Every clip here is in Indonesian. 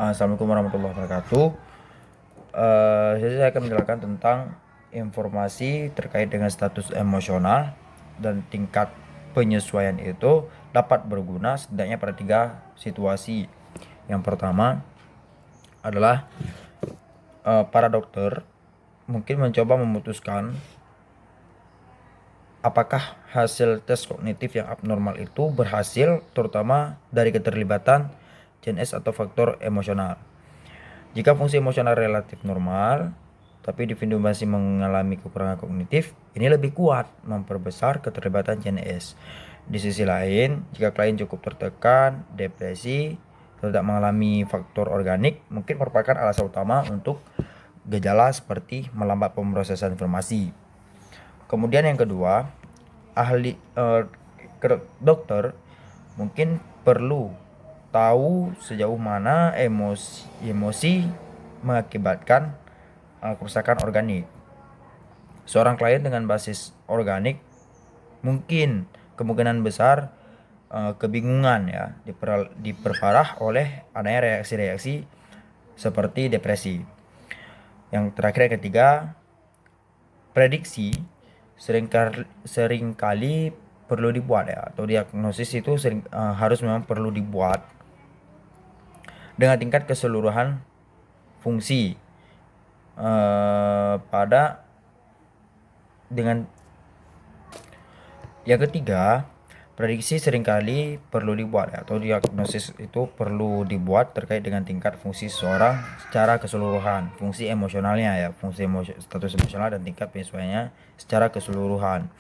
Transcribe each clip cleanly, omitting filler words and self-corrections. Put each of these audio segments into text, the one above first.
Assalamualaikum warahmatullahi wabarakatuh. Jadi saya akan menjelaskan tentang informasi terkait dengan status emosional dan tingkat penyesuaian itu dapat berguna setidaknya pada 3 situasi. Yang pertama adalah para dokter mungkin mencoba memutuskan apakah hasil tes kognitif yang abnormal itu berhasil, terutama dari keterlibatan CNS atau faktor emosional. Jika fungsi emosional relatif normal, tapi individu masih mengalami kekurangan kognitif, ini lebih kuat memperbesar keterlibatan CNS. Di sisi lain, jika klien cukup tertekan, depresi, atau tidak mengalami faktor organik, mungkin merupakan alasan utama untuk gejala seperti melambat pemrosesan informasi. Kemudian yang kedua, dokter mungkin perlu tahu sejauh mana emosi mengakibatkan kerusakan organik. Seorang klien dengan basis organik mungkin kemungkinan besar kebingungan ya diperparah oleh adanya reaksi-reaksi seperti depresi. Yang terakhir yang ketiga, prediksi seringkali perlu dibuat ya, atau diagnosis itu harus memang perlu dibuat dengan tingkat keseluruhan fungsi yang ketiga, prediksi seringkali perlu dibuat atau diagnosis itu perlu dibuat terkait dengan tingkat fungsi seseorang secara keseluruhan, fungsi emosionalnya ya, status emosional dan tingkat penyesuaiannya secara keseluruhan.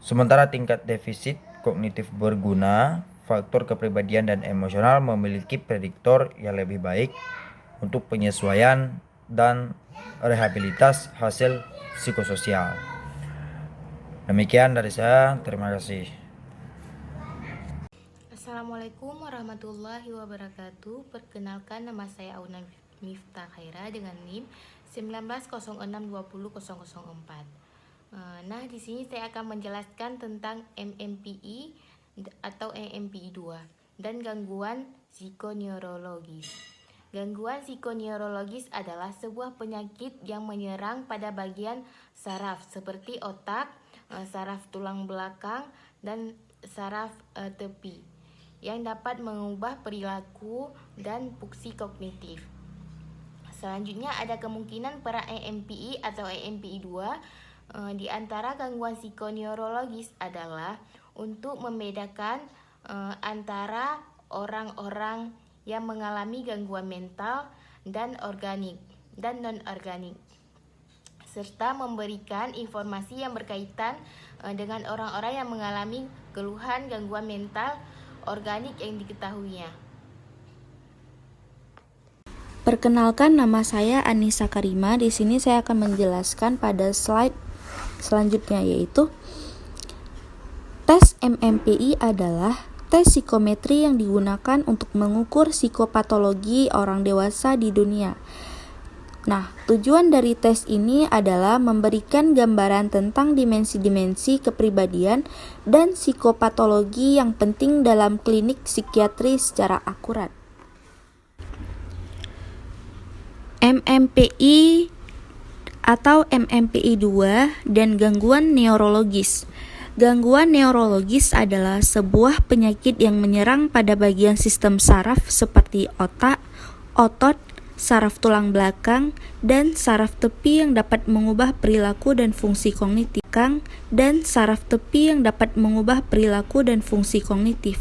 Sementara tingkat defisit kognitif berguna, faktor kepribadian dan emosional memiliki prediktor yang lebih baik untuk penyesuaian dan rehabilitas hasil psikososial. Demikian dari saya, terima kasih. Assalamualaikum warahmatullahi wabarakatuh. Perkenalkan, nama saya Auna Miftah Khaira dengan NIM 1906200004. Nah, di sini saya akan menjelaskan tentang MMPI atau MMPI 2 dan gangguan psikoneurologis. Gangguan psikoneurologis adalah sebuah penyakit yang menyerang pada bagian saraf seperti otak, saraf tulang belakang, dan saraf tepi yang dapat mengubah perilaku dan fungsi kognitif. Selanjutnya ada kemungkinan para MMPI atau MMPI 2 di antara gangguan psikoneurologis adalah untuk membedakan antara orang-orang yang mengalami gangguan mental dan organik dan non-organik, serta memberikan informasi yang berkaitan dengan orang-orang yang mengalami keluhan gangguan mental organik yang diketahuinya. Perkenalkan, nama saya Anissa Karima. Di sini saya akan menjelaskan pada slide selanjutnya, yaitu tes MMPI adalah tes psikometri yang digunakan untuk mengukur psikopatologi orang dewasa di dunia. Nah, tujuan dari tes ini adalah memberikan gambaran tentang dimensi-dimensi kepribadian dan psikopatologi yang penting dalam klinik psikiatri secara akurat. MMPI atau MMPI 2 dan gangguan neurologis. Gangguan neurologis adalah sebuah penyakit yang menyerang pada bagian sistem saraf seperti otak, otot, saraf tulang belakang, dan saraf tepi yang dapat mengubah perilaku dan fungsi kognitif.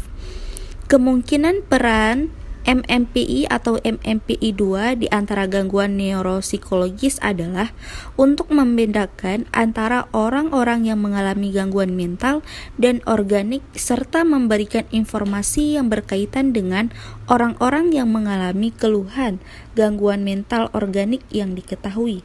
Kemungkinan peran MMPI atau MMPI 2 di antara gangguan neuropsikologis adalah untuk membedakan antara orang-orang yang mengalami gangguan mental dan organik, serta memberikan informasi yang berkaitan dengan orang-orang yang mengalami keluhan gangguan mental organik yang diketahui.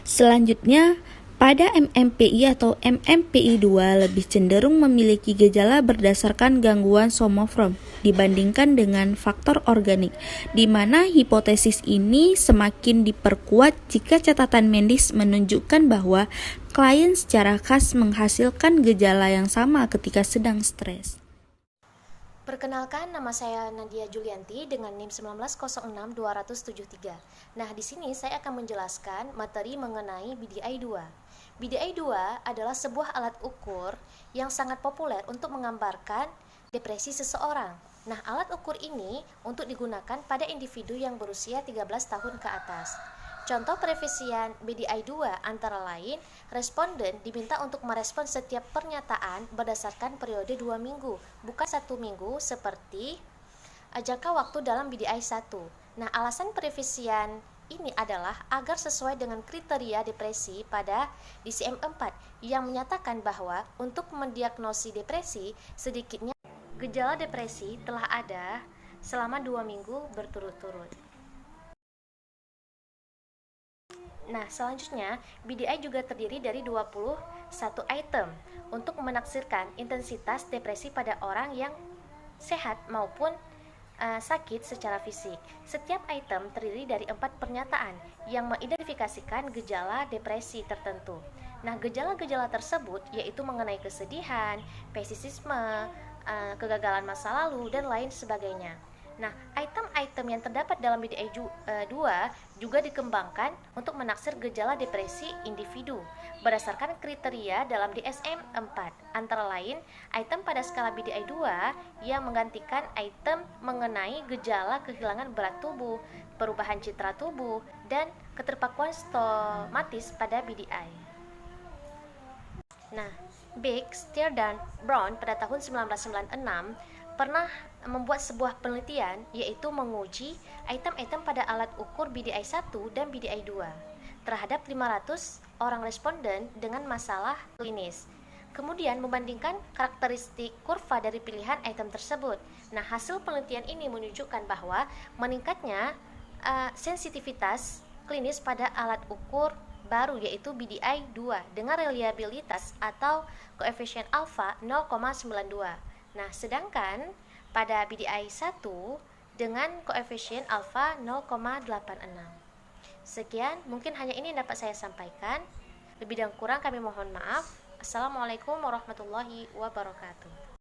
Selanjutnya, pada MMPI atau MMPI 2 lebih cenderung memiliki gejala berdasarkan gangguan somofrom dibandingkan dengan faktor organik, di mana hipotesis ini semakin diperkuat jika catatan medis menunjukkan bahwa klien secara khas menghasilkan gejala yang sama ketika sedang stres. Perkenalkan, nama saya Nadia Julianti dengan NIM 1906273. Nah, di sini saya akan menjelaskan materi mengenai BDI-2. BDI-2 adalah sebuah alat ukur yang sangat populer untuk menggambarkan depresi seseorang. Nah, alat ukur ini untuk digunakan pada individu yang berusia 13 tahun ke atas. Contoh perevisian BDI-2 antara lain, responden diminta untuk merespon setiap pernyataan berdasarkan periode 2 minggu, bukan 1 minggu seperti jangka waktu dalam BDI-1. Nah, alasan perevisian ini adalah agar sesuai dengan kriteria depresi pada DSM-4 yang menyatakan bahwa untuk mendiagnosis depresi, sedikitnya gejala depresi telah ada selama 2 minggu berturut-turut. Nah, selanjutnya, BDI juga terdiri dari 21 item untuk menaksirkan intensitas depresi pada orang yang sehat maupun sakit secara fisik. Setiap item terdiri dari 4 pernyataan yang mengidentifikasikan gejala depresi tertentu. Nah, gejala-gejala tersebut yaitu mengenai kesedihan, pesisisme, kegagalan masa lalu, dan lain sebagainya. Nah, item-item yang terdapat dalam BDI-2 juga dikembangkan untuk menaksir gejala depresi individu berdasarkan kriteria dalam DSM-4. Antara lain, item pada skala BDI-2 yang menggantikan item mengenai gejala kehilangan berat tubuh, perubahan citra tubuh, dan keterpakuan stomatis pada BDI. Nah, Big, Steer, dan Brown pada tahun 1996 pernah membuat sebuah penelitian yaitu menguji item-item pada alat ukur BDI-1 dan BDI-2 terhadap 500 orang responden dengan masalah klinis. Kemudian membandingkan karakteristik kurva dari pilihan item tersebut. Nah, hasil penelitian ini menunjukkan bahwa meningkatnya sensitivitas klinis pada alat ukur baru yaitu BDI-2 dengan reliabilitas atau koefisien alfa 0,92. Nah, sedangkan pada BDI-1 dengan koefisien alfa 0,86. Sekian, mungkin hanya ini yang dapat saya sampaikan. Lebih dan kurang kami mohon maaf. Assalamualaikum warahmatullahi wabarakatuh.